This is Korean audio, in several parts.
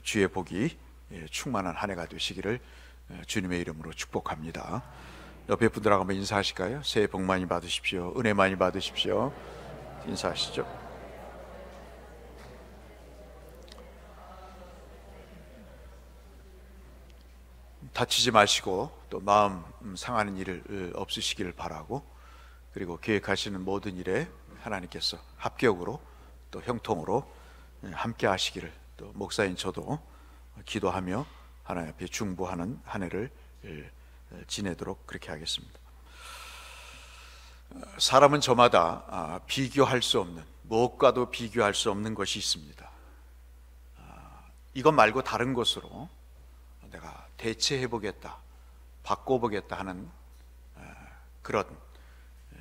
주의 복이 충만한 한 해가 되시기를 주님의 이름으로 축복합니다. 옆에 분들하고 한번 인사하실까요? 새해 복 많이 받으십시오. 은혜 많이 받으십시오. 인사하시죠. 다치지 마시고 또 마음 상하는 일 없으시기를 바라고, 그리고 계획하시는 모든 일에 하나님께서 합격으로 또 형통으로 함께 하시기를 또 목사인 저도 기도하며 하나님 앞에 중보하는 한 해를 지내도록 그렇게 하겠습니다. 사람은 저마다 비교할 수 없는, 무엇과도 비교할 수 없는 것이 있습니다. 이것 말고 다른 것으로 내가 대체해보겠다, 바꿔보겠다 하는 그런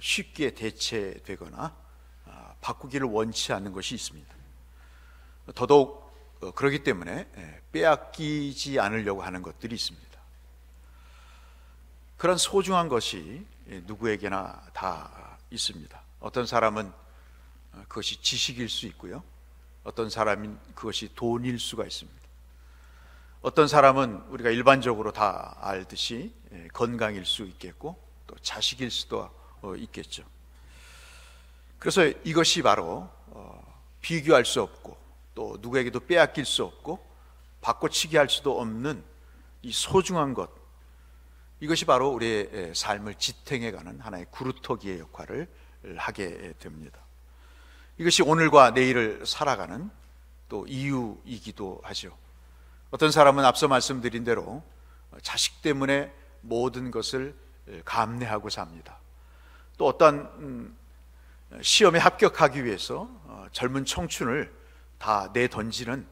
쉽게 대체되거나 바꾸기를 원치 않는 것이 있습니다. 더더욱 그렇기 때문에 빼앗기지 않으려고 하는 것들이 있습니다. 그런 소중한 것이 누구에게나 다 있습니다. 어떤 사람은 그것이 지식일 수 있고요, 어떤 사람은 그것이 돈일 수가 있습니다. 어떤 사람은 우리가 일반적으로 다 알듯이 건강일 수 있겠고 또 자식일 수도 있겠죠. 그래서 이것이 바로 비교할 수 없고 또 누구에게도 빼앗길 수 없고 바꿔치기 할 수도 없는 이 소중한 것, 이것이 바로 우리의 삶을 지탱해가는 하나의 구루터기의 역할을 하게 됩니다. 이것이 오늘과 내일을 살아가는 또 이유이기도 하죠. 어떤 사람은 앞서 말씀드린 대로 자식 때문에 모든 것을 감내하고 삽니다. 또 어떤 시험에 합격하기 위해서 젊은 청춘을 다 내던지는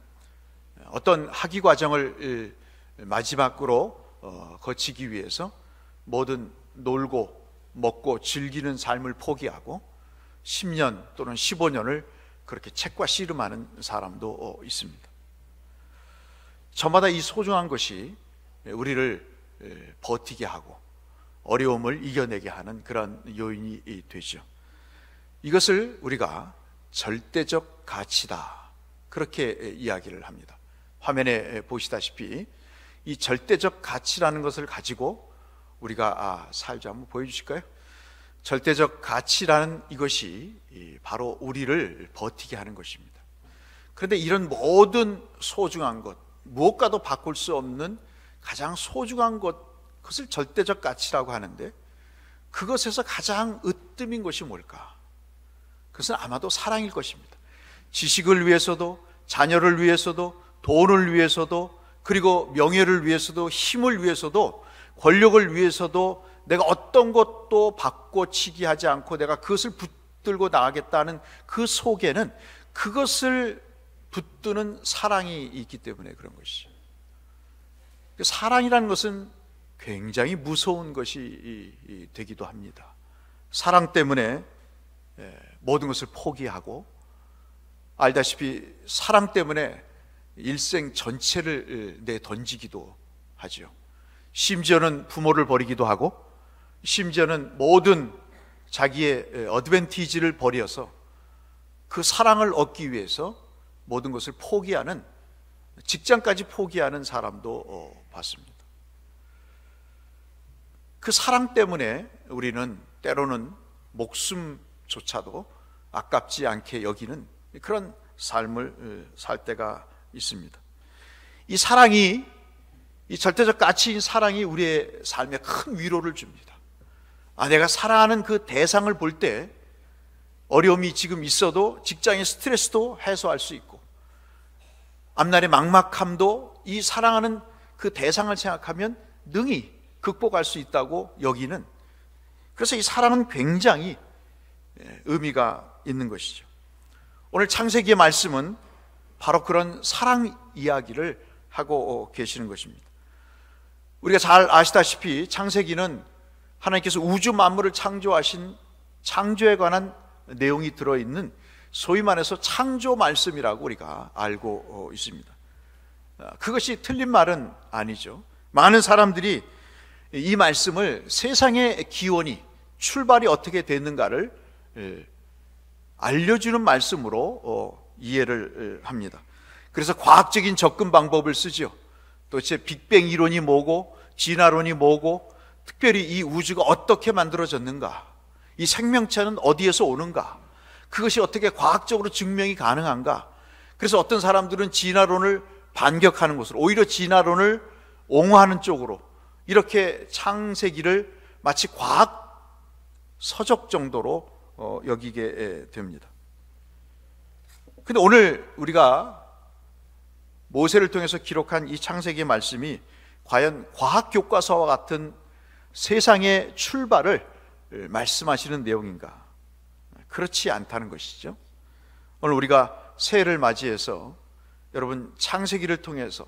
어떤 학위 과정을 마지막으로 거치기 위해서 모든 놀고 먹고 즐기는 삶을 포기하고 10년 또는 15년을 그렇게 책과 씨름하는 사람도 있습니다. 저마다 이 소중한 것이 우리를 버티게 하고 어려움을 이겨내게 하는 그런 요인이 되죠. 이것을 우리가 절대적 가치다, 그렇게 이야기를 합니다. 화면에 보시다시피 이 절대적 가치라는 것을 가지고 우리가 살자. 한번 보여주실까요? 절대적 가치라는 이것이 바로 우리를 버티게 하는 것입니다. 그런데 이런 모든 소중한 것, 무엇과도 바꿀 수 없는 가장 소중한 것, 그것을 절대적 가치라고 하는데 그것에서 가장 으뜸인 것이 뭘까? 그것은 아마도 사랑일 것입니다. 지식을 위해서도, 자녀를 위해서도, 돈을 위해서도, 그리고 명예를 위해서도, 힘을 위해서도, 권력을 위해서도 내가 어떤 것도 바꿔치기 하지 않고 내가 그것을 붙들고 나가겠다는 그 속에는 그것을 붙드는 사랑이 있기 때문에 그런 것이죠. 사랑이라는 것은 굉장히 무서운 것이 되기도 합니다. 사랑 때문에 모든 것을 포기하고, 알다시피 사랑 때문에 일생 전체를 내던지기도 하죠. 심지어는 부모를 버리기도 하고, 심지어는 모든 자기의 어드밴티지를 버려서 그 사랑을 얻기 위해서 모든 것을 포기하는, 직장까지 포기하는 사람도 봤습니다. 그 사랑 때문에 우리는 때로는 목숨조차도 아깝지 않게 여기는 그런 삶을 살 때가 있습니다. 이 사랑이, 이 절대적 가치인 사랑이 우리의 삶에 큰 위로를 줍니다. 내가 사랑하는 그 대상을 볼 때 어려움이 지금 있어도 직장의 스트레스도 해소할 수 있고, 앞날의 막막함도 이 사랑하는 그 대상을 생각하면 능히 극복할 수 있다고 여기는, 그래서 이 사랑은 굉장히 의미가 있는 것이죠. 오늘 창세기의 말씀은 바로 그런 사랑 이야기를 하고 계시는 것입니다. 우리가 잘 아시다시피 창세기는 하나님께서 우주 만물을 창조하신 창조에 관한 내용이 들어있는 소위 말해서 창조 말씀이라고 우리가 알고 있습니다. 그것이 틀린 말은 아니죠. 많은 사람들이 이 말씀을 세상의 기원이, 출발이 어떻게 됐는가를 알려주는 말씀으로 이해를 합니다. 그래서 과학적인 접근 방법을 쓰죠. 도대체 빅뱅 이론이 뭐고 진화론이 뭐고, 특별히 이 우주가 어떻게 만들어졌는가, 이 생명체는 어디에서 오는가, 그것이 어떻게 과학적으로 증명이 가능한가. 그래서 어떤 사람들은 진화론을 반격하는 것으로, 오히려 진화론을 옹호하는 쪽으로 이렇게 창세기를 마치 과학 서적 정도로 여기게 됩니다. 근데 오늘 우리가 모세를 통해서 기록한 이 창세기의 말씀이 과연 과학 교과서와 같은 세상의 출발을 말씀하시는 내용인가? 그렇지 않다는 것이죠. 오늘 우리가 새해를 맞이해서 여러분, 창세기를 통해서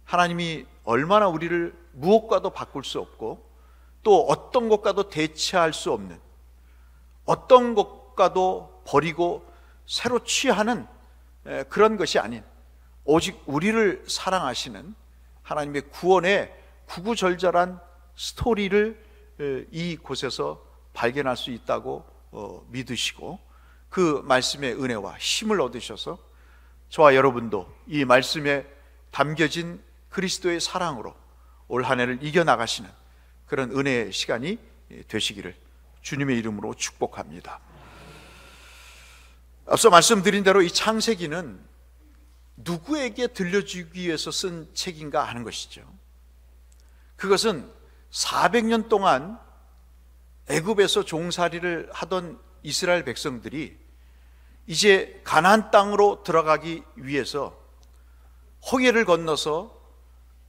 하나님이 얼마나 우리를 무엇과도 바꿀 수 없고 또 어떤 것과도 대체할 수 없는, 어떤 것과도 버리고 새로 취하는 그런 것이 아닌 오직 우리를 사랑하시는 하나님의 구원의 구구절절한 스토리를 이곳에서 발견할 수 있다고 믿으시고, 그 말씀의 은혜와 힘을 얻으셔서 저와 여러분도 이 말씀에 담겨진 그리스도의 사랑으로 올 한 해를 이겨나가시는 그런 은혜의 시간이 되시기를 주님의 이름으로 축복합니다. 앞서 말씀드린 대로 이 창세기는 누구에게 들려주기 위해서 쓴 책인가 하는 것이죠. 그것은 400년 동안 애굽에서 종살이를 하던 이스라엘 백성들이 이제 가나안 땅으로 들어가기 위해서 홍해를 건너서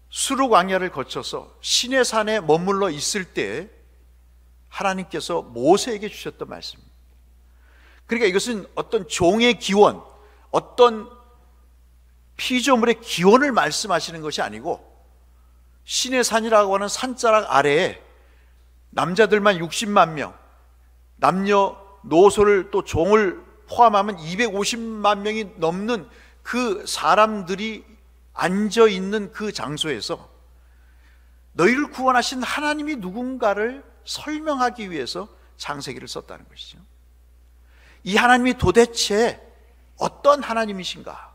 수르 광야를 거쳐서 시내산에 머물러 있을 때 하나님께서 모세에게 주셨던 말씀입니다. 그러니까 이것은 어떤 종의 기원, 어떤 피조물의 기원을 말씀하시는 것이 아니고, 시내산이라고 하는 산자락 아래에 남자들만 60만 명, 남녀노소를 또 종을 포함하면 250만 명이 넘는 그 사람들이 앉아있는 그 장소에서 너희를 구원하신 하나님이 누군가를 설명하기 위해서 창세기를 썼다는 것이죠. 이 하나님이 도대체 어떤 하나님이신가?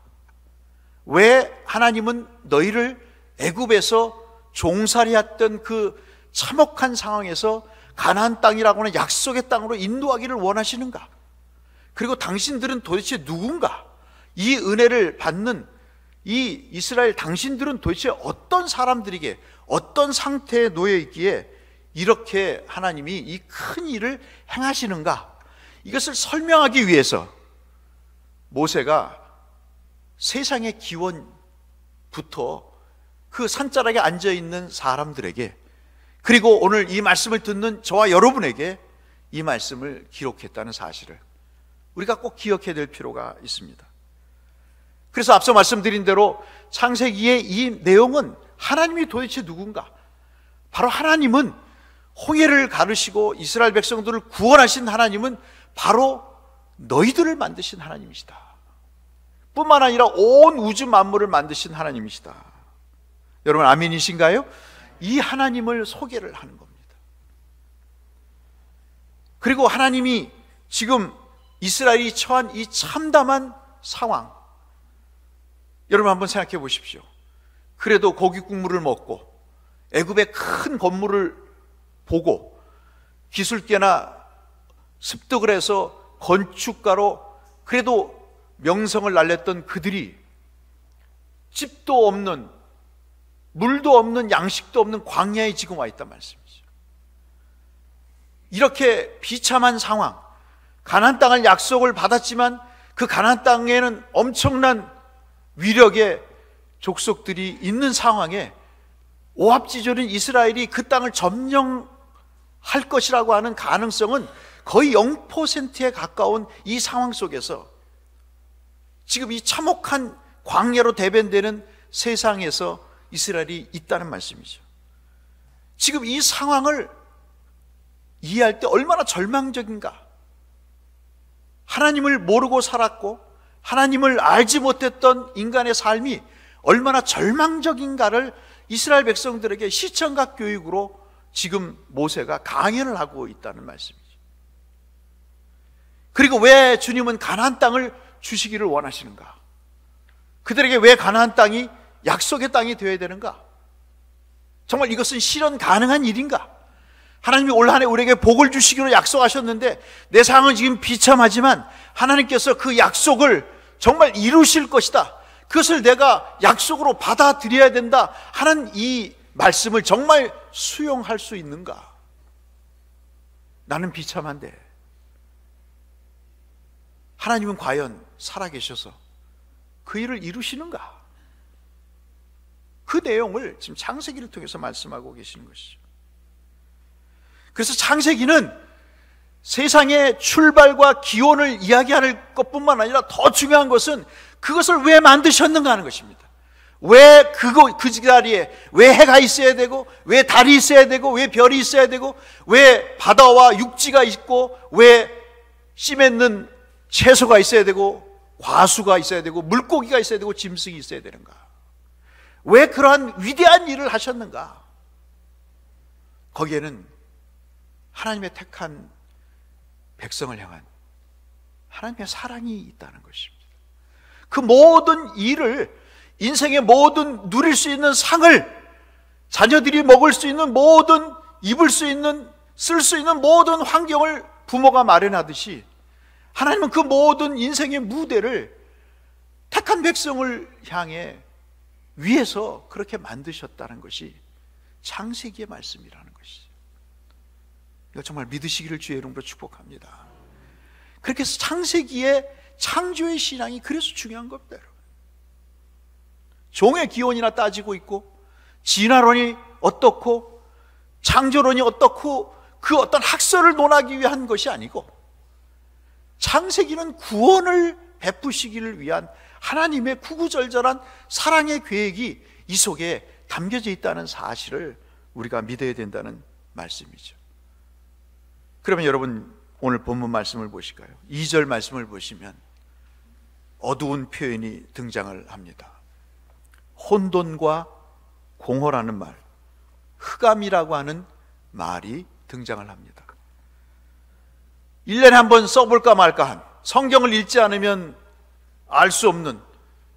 왜 하나님은 너희를 애굽에서 종살이했던 그 참혹한 상황에서 가나안 땅이라고 하는 약속의 땅으로 인도하기를 원하시는가? 그리고 당신들은 도대체 누군가? 이 은혜를 받는 이 이스라엘 당신들은 도대체 어떤 사람들이기에, 어떤 상태에 놓여 있기에 이렇게 하나님이 이 큰 일을 행하시는가? 이것을 설명하기 위해서 모세가 세상의 기원부터 그 산자락에 앉아있는 사람들에게, 그리고 오늘 이 말씀을 듣는 저와 여러분에게 이 말씀을 기록했다는 사실을 우리가 꼭 기억해야 될 필요가 있습니다. 그래서 앞서 말씀드린 대로 창세기의 이 내용은 하나님이 도대체 누군가? 바로 하나님은 홍해를 가르시고 이스라엘 백성들을 구원하신 하나님은 바로 너희들을 만드신 하나님이시다. 뿐만 아니라 온 우주 만물을 만드신 하나님이시다. 여러분 아멘이신가요? 이 하나님을 소개를 하는 겁니다. 그리고 하나님이 지금 이스라엘이 처한 이 참담한 상황, 여러분 한번 생각해 보십시오. 그래도 고기 국물을 먹고 애굽의 큰 건물을 보고 기술계나 습득을 해서 건축가로 그래도 명성을 날렸던 그들이 집도 없는, 물도 없는, 양식도 없는 광야에 지금 와 있단 말씀이죠. 이렇게 비참한 상황, 가나안 땅을 약속을 받았지만 그 가나안 땅에는 엄청난 위력의 족속들이 있는 상황에 오합지졸인 이스라엘이 그 땅을 점령할 것이라고 하는 가능성은 거의 0%에 가까운 이 상황 속에서 지금 이 참혹한 광야로 대변되는 세상에서 이스라엘이 있다는 말씀이죠. 지금 이 상황을 이해할 때 얼마나 절망적인가. 하나님을 모르고 살았고 하나님을 알지 못했던 인간의 삶이 얼마나 절망적인가를 이스라엘 백성들에게 시청각 교육으로 지금 모세가 강연을 하고 있다는 말씀이죠. 그리고 왜 주님은 가나안 땅을 주시기를 원하시는가? 그들에게 왜 가나안 땅이 약속의 땅이 되어야 되는가? 정말 이것은 실현 가능한 일인가? 하나님이 올 한 해 우리에게 복을 주시기로 약속하셨는데 내 상황은 지금 비참하지만 하나님께서 그 약속을 정말 이루실 것이다, 그것을 내가 약속으로 받아들여야 된다 하는 이 말씀을 정말 수용할 수 있는가? 나는 비참한데 하나님은 과연 살아계셔서 그 일을 이루시는가? 그 내용을 지금 창세기를 통해서 말씀하고 계시는 것이죠. 그래서 창세기는 세상의 출발과 기원을 이야기할 것뿐만 아니라 더 중요한 것은 그것을 왜 만드셨는가 하는 것입니다. 왜 그 자리에 왜 해가 있어야 되고, 왜 달이 있어야 되고, 왜 별이 있어야 되고, 왜 바다와 육지가 있고, 왜 씨 맺는 채소가 있어야 되고, 과수가 있어야 되고, 물고기가 있어야 되고, 짐승이 있어야 되는가? 왜 그러한 위대한 일을 하셨는가? 거기에는 하나님의 택한 백성을 향한 하나님의 사랑이 있다는 것입니다. 그 모든 일을, 인생의 모든 누릴 수 있는 상을, 자녀들이 먹을 수 있는 모든, 입을 수 있는, 쓸 수 있는 모든 환경을 부모가 마련하듯이 하나님은 그 모든 인생의 무대를 택한 백성을 향해 위해서 그렇게 만드셨다는 것이 창세기의 말씀이라는 것이죠. 이거 정말 믿으시기를 주의 이름으로 축복합니다. 그렇게 해서 창세기의 창조의 신앙이 그래서 중요한 겁니다, 여러분. 종의 기원이나 따지고 있고, 진화론이 어떻고 창조론이 어떻고 그 어떤 학설을 논하기 위한 것이 아니고, 창세기는 구원을 베푸시기를 위한 하나님의 구구절절한 사랑의 계획이 이 속에 담겨져 있다는 사실을 우리가 믿어야 된다는 말씀이죠. 그러면 여러분 오늘 본문 말씀을 보실까요? 2절 말씀을 보시면 어두운 표현이 등장을 합니다. 혼돈과 공허라는 말, 흑암이라고 하는 말이 등장을 합니다. 1년에 한 번 써볼까 말까 한, 성경을 읽지 않으면 알 수 없는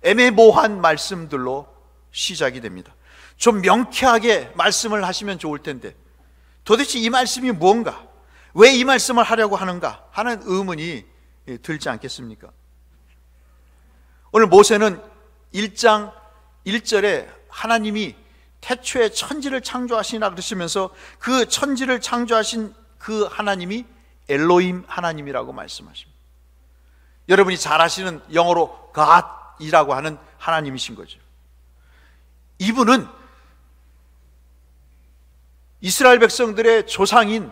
애매모호한 말씀들로 시작이 됩니다. 좀 명쾌하게 말씀을 하시면 좋을 텐데 도대체 이 말씀이 뭔가, 왜 이 말씀을 하려고 하는가 하는 의문이 들지 않겠습니까? 오늘 모세는 1장 1절에 하나님이 태초에 천지를 창조하시나 그러시면서 그 천지를 창조하신 그 하나님이 엘로힘 하나님이라고 말씀하십니다. 여러분이 잘 아시는 영어로 God이라고 하는 하나님이신 거죠. 이분은 이스라엘 백성들의 조상인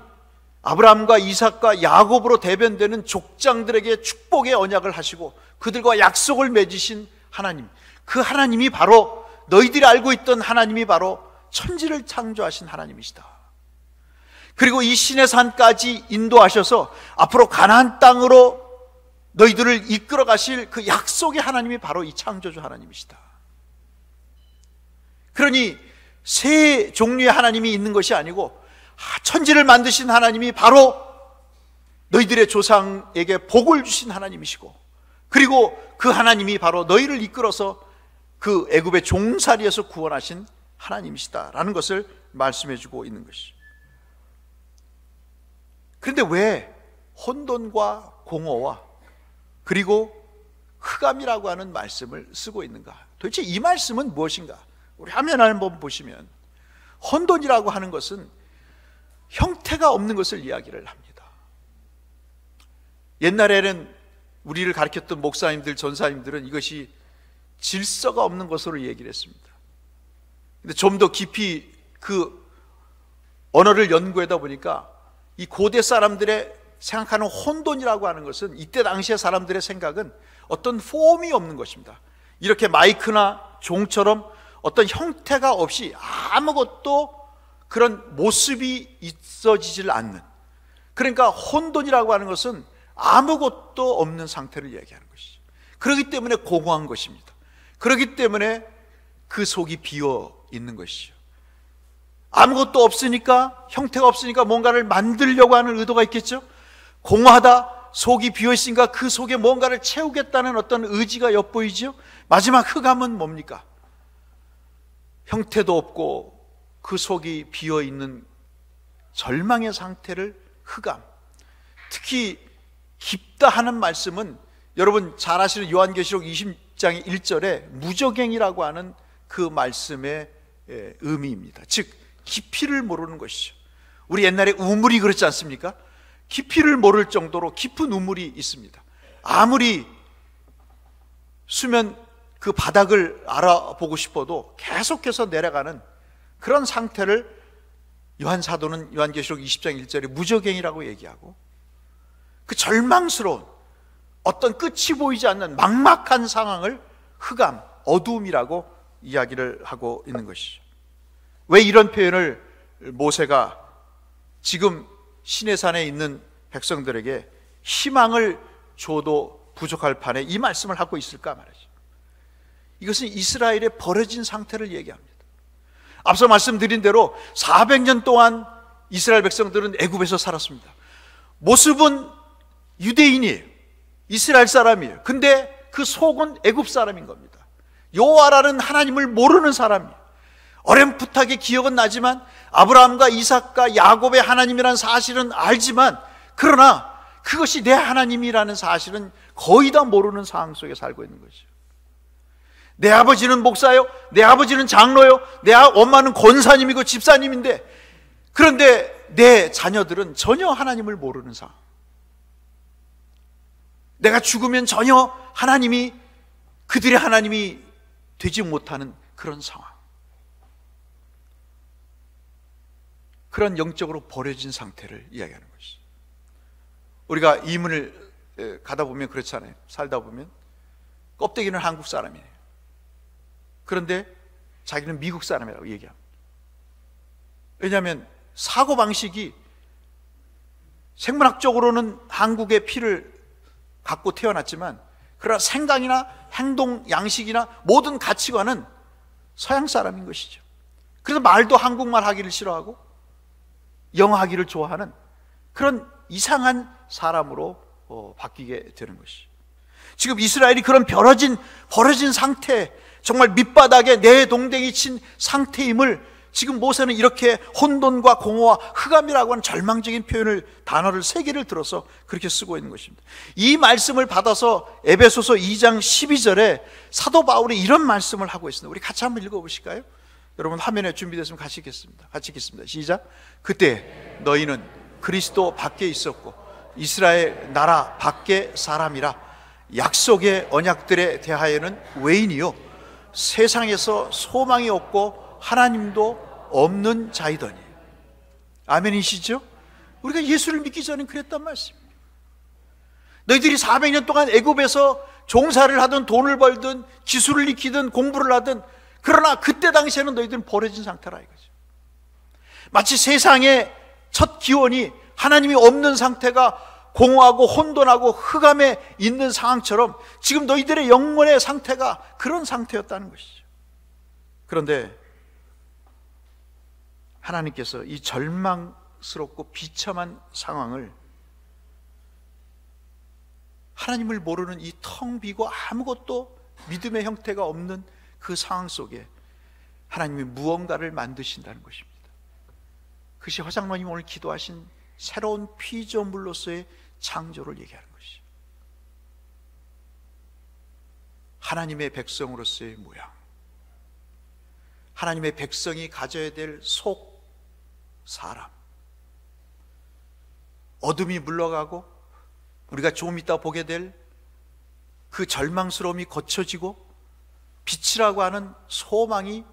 아브라함과 이삭과 야곱으로 대변되는 족장들에게 축복의 언약을 하시고 그들과 약속을 맺으신 하나님, 그 하나님이 바로 너희들이 알고 있던 하나님이 바로 천지를 창조하신 하나님이시다. 그리고 이 시내산까지 인도하셔서 앞으로 가나안 땅으로 너희들을 이끌어 가실 그 약속의 하나님이 바로 이 창조주 하나님이시다. 그러니 세 종류의 하나님이 있는 것이 아니고 천지를 만드신 하나님이 바로 너희들의 조상에게 복을 주신 하나님이시고, 그리고 그 하나님이 바로 너희를 이끌어서 그 애굽의 종살이에서 구원하신 하나님이시다라는 것을 말씀해 주고 있는 것이죠. 그런데 왜 혼돈과 공허와 그리고 흑암이라고 하는 말씀을 쓰고 있는가? 도대체 이 말씀은 무엇인가? 우리 화면을 한번 보시면 혼돈이라고 하는 것은 형태가 없는 것을 이야기를 합니다. 옛날에는 우리를 가르쳤던 목사님들, 전사님들은 이것이 질서가 없는 것으로 얘기를 했습니다. 근데 좀 더 깊이 그 언어를 연구하다 보니까 이 고대 사람들의 생각하는 혼돈이라고 하는 것은, 이때 당시의 사람들의 생각은 어떤 폼이 없는 것입니다. 이렇게 마이크나 종처럼 어떤 형태가 없이 아무것도 그런 모습이 있어지질 않는, 그러니까 혼돈이라고 하는 것은 아무것도 없는 상태를 이야기하는 것이죠. 그렇기 때문에 공허한 것입니다. 그렇기 때문에 그 속이 비어 있는 것이죠. 아무것도 없으니까, 형태가 없으니까 뭔가를 만들려고 하는 의도가 있겠죠. 공허하다, 속이 비어있으니까 그 속에 뭔가를 채우겠다는 어떤 의지가 엿보이죠. 마지막 흑암은 뭡니까? 형태도 없고 그 속이 비어있는 절망의 상태를 흑암. 특히 깊다 하는 말씀은 여러분 잘 아시는 요한계시록 20장 1절에 무저갱이라고 하는 그 말씀의 의미입니다. 즉 깊이를 모르는 것이죠. 우리 옛날에 우물이 그렇지 않습니까? 깊이를 모를 정도로 깊은 우물이 있습니다. 아무리 수면 그 바닥을 알아보고 싶어도 계속해서 내려가는 그런 상태를 요한 사도는 요한계시록 20장 1절에 무저갱이라고 얘기하고, 그 절망스러운 어떤 끝이 보이지 않는 막막한 상황을 흑암, 어두움이라고 이야기를 하고 있는 것이죠. 왜 이런 표현을 모세가 지금 시내산에 있는 백성들에게 희망을 줘도 부족할 판에 이 말씀을 하고 있을까 말이죠. 이것은 이스라엘의 버려진 상태를 얘기합니다. 앞서 말씀드린 대로 400년 동안 이스라엘 백성들은 애굽에서 살았습니다. 모습은 유대인이에요. 이스라엘 사람이에요. 근데 그 속은 애굽 사람인 겁니다. 여호와라는 하나님을 모르는 사람이에요. 어렴풋하게 기억은 나지만 아브라함과 이삭과 야곱의 하나님이라는 사실은 알지만, 그러나 그것이 내 하나님이라는 사실은 거의 다 모르는 상황 속에 살고 있는 거죠. 내 아버지는 목사요, 내 아버지는 장로요, 내 엄마는 권사님이고 집사님인데, 그런데 내 자녀들은 전혀 하나님을 모르는 상황. 내가 죽으면 전혀 하나님이, 그들의 하나님이 되지 못하는 그런 상황. 그런 영적으로 버려진 상태를 이야기하는 것이죠. 우리가 이민을 가다 보면 그렇잖아요. 살다 보면 껍데기는 한국 사람이에요. 그런데 자기는 미국 사람이라고 얘기합니다. 왜냐하면 사고방식이 생물학적으로는 한국의 피를 갖고 태어났지만, 그러나 생각이나 행동 양식이나 모든 가치관은 서양 사람인 것이죠. 그래서 말도 한국말 하기를 싫어하고 영어 하기를 좋아하는 그런 이상한 사람으로 바뀌게 되는 것이죠. 지금 이스라엘이 그런 버려진 상태, 정말 밑바닥에 내동댕이 친 상태임을 지금 모세는 이렇게 혼돈과 공허와 흑암이라고 하는 절망적인 표현을, 단어를 3개를 들어서 그렇게 쓰고 있는 것입니다. 이 말씀을 받아서 에베소서 2장 12절에 사도 바울이 이런 말씀을 하고 있습니다. 우리 같이 한번 읽어보실까요? 여러분 화면에 준비됐으면 같이 읽겠습니다. 시작. 그때 너희는 그리스도 밖에 있었고 이스라엘 나라 밖의 사람이라 약속의 언약들에 대하여는 외인이요 세상에서 소망이 없고 하나님도 없는 자이더니. 아멘이시죠? 우리가 예수를 믿기 전엔 그랬단 말씀입니다. 너희들이 400년 동안 애굽에서 종사를 하든 돈을 벌든 기술을 익히든 공부를 하든, 그러나 그때 당시에는 너희들은 버려진 상태라 이거죠. 마치 세상의 첫 기원이 하나님이 없는 상태가 공허하고 혼돈하고 흑암에 있는 상황처럼 지금 너희들의 영혼의 상태가 그런 상태였다는 것이죠. 그런데 하나님께서 이 절망스럽고 비참한 상황을, 하나님을 모르는 이 텅 비고 아무것도 믿음의 형태가 없는 그 상황 속에 하나님이 무언가를 만드신다는 것입니다. 그것이 허장로님 오늘 기도하신 새로운 피조물로서의 창조를 얘기하는 것이죠. 하나님의 백성으로서의 모양, 하나님의 백성이 가져야 될 속 사람, 어둠이 물러가고 우리가 조금 이따 보게 될 그 절망스러움이 거쳐지고 빛이라고 하는 소망이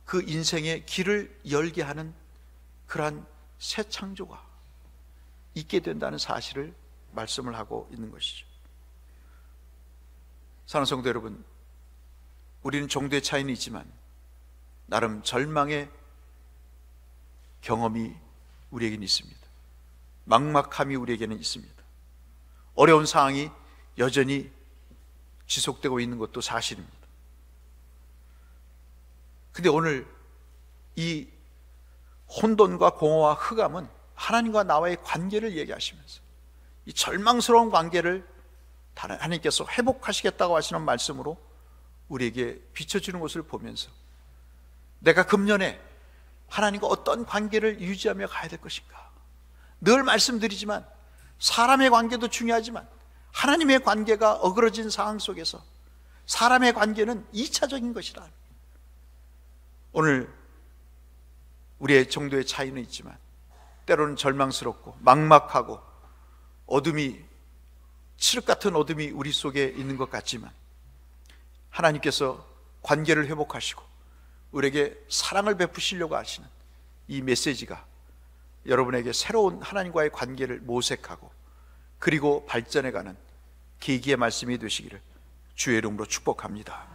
그 인생의 길을 열게 하는 그러한 새 창조가 있게 된다는 사실을 말씀을 하고 있는 것이죠. 사랑하는 성도 여러분, 우리는 정도의 차이는 있지만 나름 절망의 경험이 우리에게는 있습니다. 막막함이 우리에게는 있습니다. 어려운 상황이 여전히 지속되고 있는 것도 사실입니다. 근데 오늘 이 혼돈과 공허와 흑암은 하나님과 나와의 관계를 얘기하시면서 이 절망스러운 관계를 하나님께서 회복하시겠다고 하시는 말씀으로 우리에게 비춰주는 것을 보면서 내가 금년에 하나님과 어떤 관계를 유지하며 가야 될 것인가. 늘 말씀드리지만 사람의 관계도 중요하지만 하나님의 관계가 어그러진 상황 속에서 사람의 관계는 2차적인 것이라. 오늘 우리의 정도의 차이는 있지만 때로는 절망스럽고 막막하고 어둠이, 칠흑 같은 어둠이 우리 속에 있는 것 같지만 하나님께서 관계를 회복하시고 우리에게 사랑을 베푸시려고 하시는 이 메시지가 여러분에게 새로운 하나님과의 관계를 모색하고 그리고 발전해가는 계기의 말씀이 되시기를 주의 이름으로 축복합니다.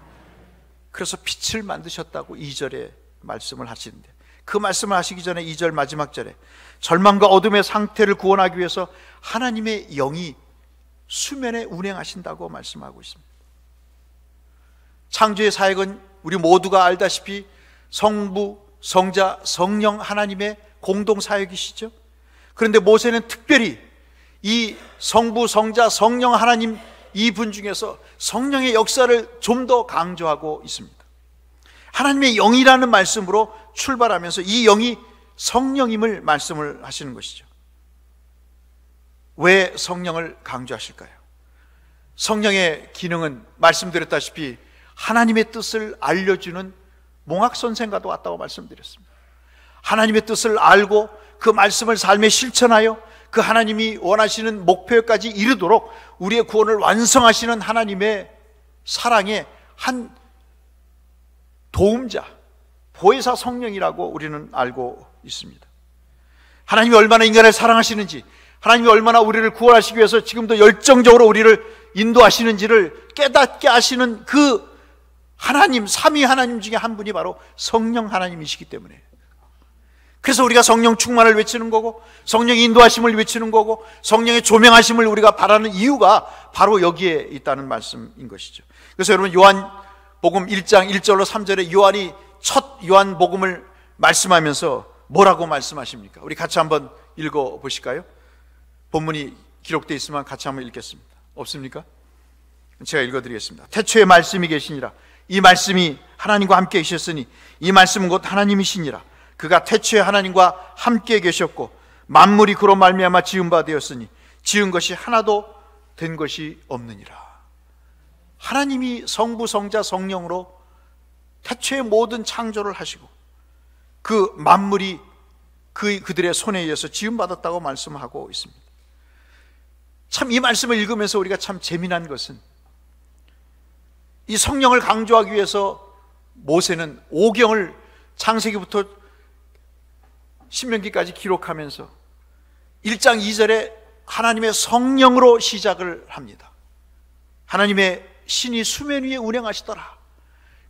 그래서 빛을 만드셨다고 2절에 말씀을 하시는데, 그 말씀을 하시기 전에 2절 마지막 절에 절망과 어둠의 상태를 구원하기 위해서 하나님의 영이 수면에 운행하신다고 말씀하고 있습니다. 창조의 사역은 우리 모두가 알다시피 성부, 성자, 성령 하나님의 공동 사역이시죠. 그런데 모세는 특별히 이 성부, 성자, 성령 하나님 이 분 중에서 성령의 역사를 좀 더 강조하고 있습니다. 하나님의 영이라는 말씀으로 출발하면서 이 영이 성령임을 말씀을 하시는 것이죠. 왜 성령을 강조하실까요? 성령의 기능은 말씀드렸다시피 하나님의 뜻을 알려주는 몽학선생과도 같다고 말씀드렸습니다. 하나님의 뜻을 알고 그 말씀을 삶에 실천하여 그 하나님이 원하시는 목표까지 이르도록 우리의 구원을 완성하시는 하나님의 사랑의 한 도움자, 보혜사 성령이라고 우리는 알고 있습니다. 하나님이 얼마나 인간을 사랑하시는지, 하나님이 얼마나 우리를 구원하시기 위해서 지금도 열정적으로 우리를 인도하시는지를 깨닫게 하시는 그 하나님, 삼위 하나님 중에 한 분이 바로 성령 하나님이시기 때문에, 그래서 우리가 성령 충만을 외치는 거고 성령의 인도하심을 외치는 거고 성령의 조명하심을 우리가 바라는 이유가 바로 여기에 있다는 말씀인 것이죠. 그래서 여러분, 요한복음 1장 1절로 3절에 요한이 첫 요한복음을 말씀하면서 뭐라고 말씀하십니까? 우리 같이 한번 읽어보실까요? 본문이 기록되어 있으면 같이 한번 읽겠습니다. 없습니까? 제가 읽어드리겠습니다. 태초에 말씀이 계시니라. 이 말씀이 하나님과 함께 계셨으니 이 말씀은 곧 하나님이시니라. 그가 태초에 하나님과 함께 계셨고 만물이 그로 말미암아 지은 바 되었으니 지은 것이 하나도 된 것이 없느니라. 하나님이 성부, 성자, 성령으로 태초의 모든 창조를 하시고 그 만물이 그들의 손에 의해서 지음 받았다고 말씀하고 있습니다. 참 이 말씀을 읽으면서 우리가 참 재미난 것은 이 성령을 강조하기 위해서 모세는 오경을 창세기부터 신명기까지 기록하면서 1장 2절에 하나님의 성령으로 시작을 합니다. 하나님의 신이 수면 위에 운행하시더라.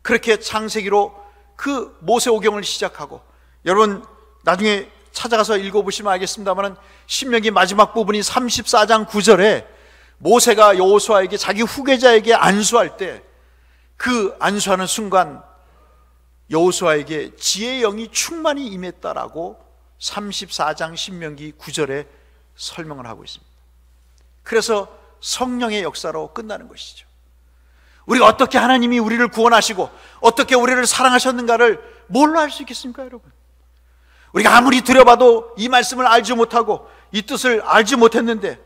그렇게 창세기로 그 모세오경을 시작하고, 여러분 나중에 찾아가서 읽어보시면 알겠습니다만 신명기 마지막 부분이 34장 9절에 모세가 여호수아에게 자기 후계자에게 안수할 때 그 안수하는 순간 여호수아에게 지혜의 영이 충만히 임했다라고 34장 신명기 9절에 설명을 하고 있습니다. 그래서 성령의 역사로 끝나는 것이죠. 우리가 어떻게 하나님이 우리를 구원하시고 어떻게 우리를 사랑하셨는가를 뭘로 알 수 있겠습니까, 여러분? 우리가 아무리 들여봐도 이 말씀을 알지 못하고 이 뜻을 알지 못했는데,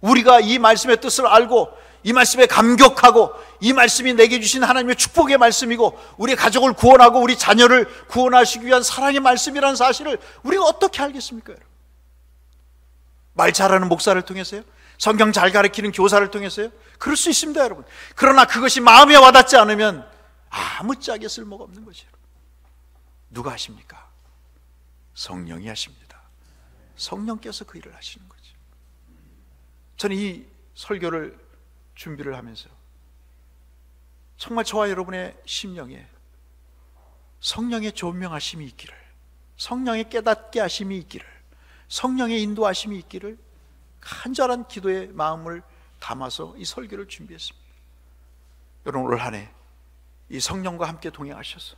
우리가 이 말씀의 뜻을 알고 이 말씀에 감격하고 이 말씀이 내게 주신 하나님의 축복의 말씀이고 우리 가족을 구원하고 우리 자녀를 구원하시기 위한 사랑의 말씀이라는 사실을 우리가 어떻게 알겠습니까, 여러분? 말 잘하는 목사를 통해서요? 성경 잘 가르치는 교사를 통해서요? 그럴 수 있습니다, 여러분. 그러나 그것이 마음에 와닿지 않으면 아무짝에 쓸모가 없는 거죠. 누가 하십니까? 성령이 하십니다. 성령께서 그 일을 하시는 거죠. 저는 이 설교를 준비를 하면서 정말 저와 여러분의 심령에 성령의 조명하심이 있기를, 성령의 깨닫게 하심이 있기를, 성령의 인도하심이 있기를 간절한 기도의 마음을 담아서 이 설교를 준비했습니다. 여러분, 올 한 해 이 성령과 함께 동행하셔서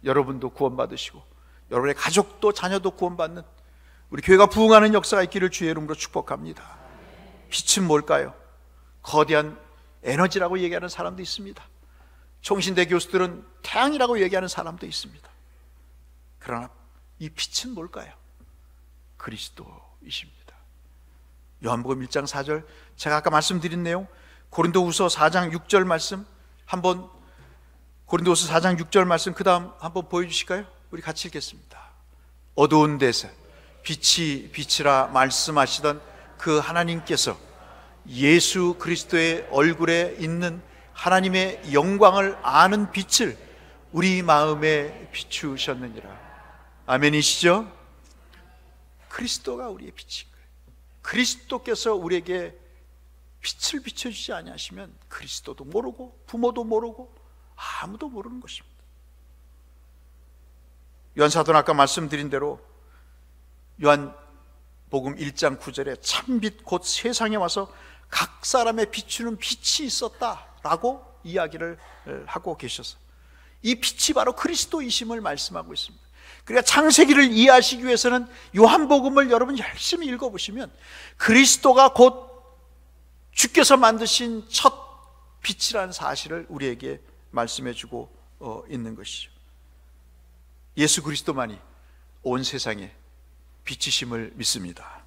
여러분도 구원받으시고 여러분의 가족도 자녀도 구원받는 우리 교회가 부흥하는 역사가 있기를 주의 이름으로 축복합니다. 빛은 뭘까요? 거대한 에너지라고 얘기하는 사람도 있습니다. 총신대 교수들은 태양이라고 얘기하는 사람도 있습니다. 그러나 이 빛은 뭘까요? 그리스도이십니다. 요한복음 1장 4절, 제가 아까 말씀드린 내용, 고린도후서 4장 6절 말씀 한번, 고린도후서 4장 6절 말씀 그 다음 한번 보여주실까요? 우리 같이 읽겠습니다. 어두운 데서 빛이 빛이라 말씀하시던 그 하나님께서 예수 그리스도의 얼굴에 있는 하나님의 영광을 아는 빛을 우리 마음에 비추셨느니라. 아멘이시죠? 그리스도가 우리의 빛인 거예요. 그리스도께서 우리에게 빛을 비춰주지 아니하시면 그리스도도 모르고 부모도 모르고 아무도 모르는 것입니다. 요한사도는 아까 말씀드린 대로 요한복음 1장 9절에 참빛 곧 세상에 와서 각 사람의 비추는 빛이 있었다라고 이야기를 하고 계셔서 이 빛이 바로 그리스도이심을 말씀하고 있습니다. 그러니까 창세기를 이해하시기 위해서는 요한복음을 여러분 열심히 읽어보시면 그리스도가 곧 주께서 만드신 첫 빛이라는 사실을 우리에게 말씀해주고 있는 것이죠. 예수 그리스도만이 온 세상에 빛이심을 믿습니다.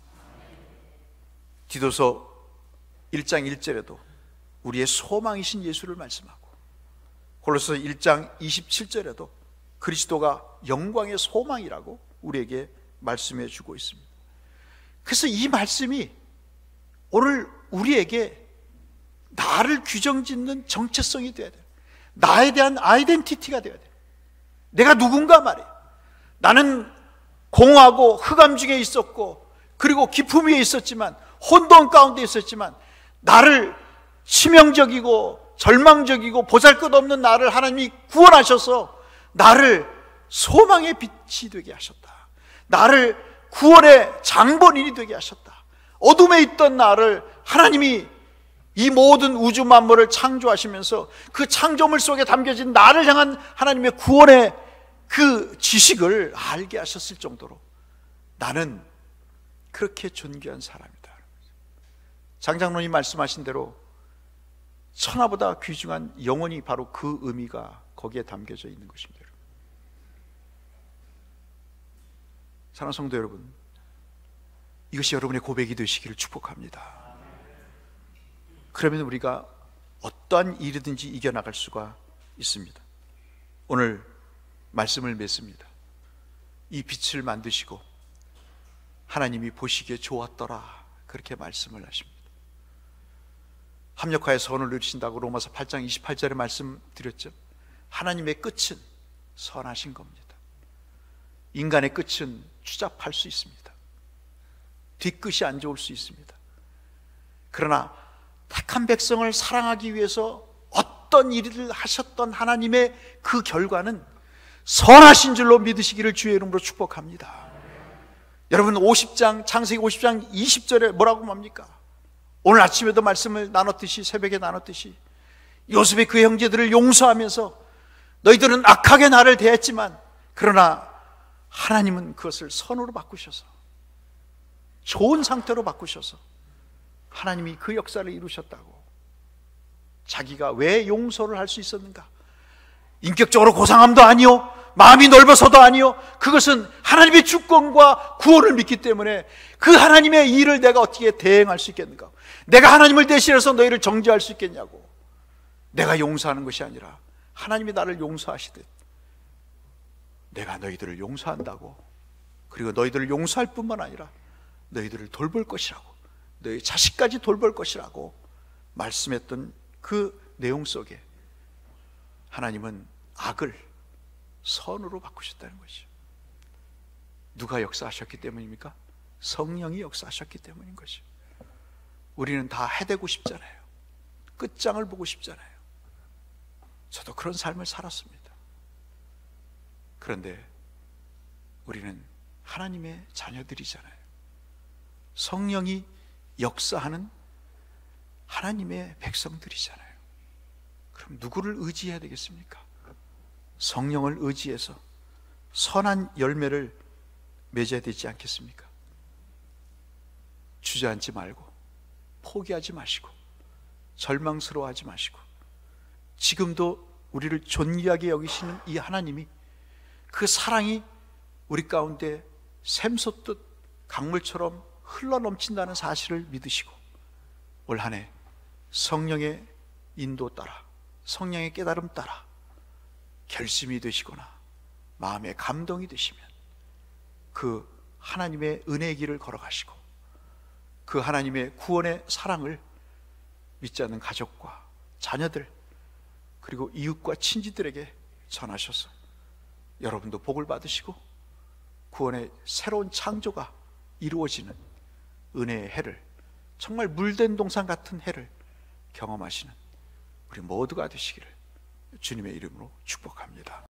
디도서 1장 1절에도 우리의 소망이신 예수를 말씀하고, 골로새 1장 27절에도 그리스도가 영광의 소망이라고 우리에게 말씀해 주고 있습니다. 그래서 이 말씀이 오늘 우리에게 나를 규정짓는 정체성이 되어야 돼요. 나에 대한 아이덴티티가 되어야 돼요. 내가 누군가 말이에요. 나는 공허하고 흑암 중에 있었고, 그리고 기품 위에 있었지만, 혼돈 가운데 있었지만, 나를 치명적이고 절망적이고 보잘것없는 나를 하나님이 구원하셔서 나를 소망의 빛이 되게 하셨다. 나를 구원의 장본인이 되게 하셨다. 어둠에 있던 나를 하나님이 이 모든 우주 만물을 창조하시면서 그 창조물 속에 담겨진 나를 향한 하나님의 구원의 그 지식을 알게 하셨을 정도로 나는 그렇게 존귀한 사람이다. 장장로님 말씀하신 대로 천하보다 귀중한 영혼이 바로 그 의미가 거기에 담겨져 있는 것입니다. 사랑하는 성도 여러분, 이것이 여러분의 고백이 되시기를 축복합니다. 그러면 우리가 어떠한 일이든지 이겨나갈 수가 있습니다. 오늘 말씀을 맺습니다. 이 빛을 만드시고 하나님이 보시기에 좋았더라, 그렇게 말씀을 하십니다. 합력하여 선을 이루신다고 로마서 8장 28절에 말씀드렸죠. 하나님의 끝은 선하신 겁니다. 인간의 끝은 추잡할 수 있습니다. 뒤끝이 안 좋을 수 있습니다. 그러나 택한 백성을 사랑하기 위해서 어떤 일을 하셨던 하나님의 그 결과는 선하신 줄로 믿으시기를 주의 이름으로 축복합니다. 여러분, 50장 창세기 50장 20절에 뭐라고 맙니까? 오늘 아침에도 말씀을 나눴듯이, 새벽에 나눴듯이, 요셉이 그 형제들을 용서하면서 너희들은 악하게 나를 대했지만 그러나 하나님은 그것을 선으로 바꾸셔서, 좋은 상태로 바꾸셔서 하나님이 그 역사를 이루셨다고. 자기가 왜 용서를 할 수 있었는가? 인격적으로 고상함도 아니요, 마음이 넓어서도 아니요, 그것은 하나님의 주권과 구원을 믿기 때문에 그 하나님의 일을 내가 어떻게 대행할 수 있겠는가? 내가 하나님을 대신해서 너희를 정죄할 수 있겠냐고. 내가 용서하는 것이 아니라 하나님이 나를 용서하시듯 내가 너희들을 용서한다고, 그리고 너희들을 용서할 뿐만 아니라 너희들을 돌볼 것이라고, 너희 자식까지 돌볼 것이라고 말씀했던 그 내용 속에 하나님은 악을 선으로 바꾸셨다는 것이죠. 누가 역사하셨기 때문입니까? 성령이 역사하셨기 때문인 것이죠. 우리는 다 해되고 싶잖아요. 끝장을 보고 싶잖아요. 저도 그런 삶을 살았습니다. 그런데 우리는 하나님의 자녀들이잖아요. 성령이 역사하는 하나님의 백성들이잖아요. 그럼 누구를 의지해야 되겠습니까? 성령을 의지해서 선한 열매를 맺어야 되지 않겠습니까? 주저앉지 말고 포기하지 마시고 절망스러워하지 마시고, 지금도 우리를 존귀하게 여기시는 이 하나님이, 그 사랑이 우리 가운데 샘솟듯 강물처럼 흘러넘친다는 사실을 믿으시고, 올 한 해 성령의 인도 따라, 성령의 깨달음 따라 결심이 되시거나 마음의 감동이 되시면 그 하나님의 은혜의 길을 걸어가시고, 그 하나님의 구원의 사랑을 믿지 않는 가족과 자녀들, 그리고 이웃과 친지들에게 전하셔서 여러분도 복을 받으시고 구원의 새로운 창조가 이루어지는 은혜의 해를, 정말 물된 동산 같은 해를 경험하시는 우리 모두가 되시기를 주님의 이름으로 축복합니다.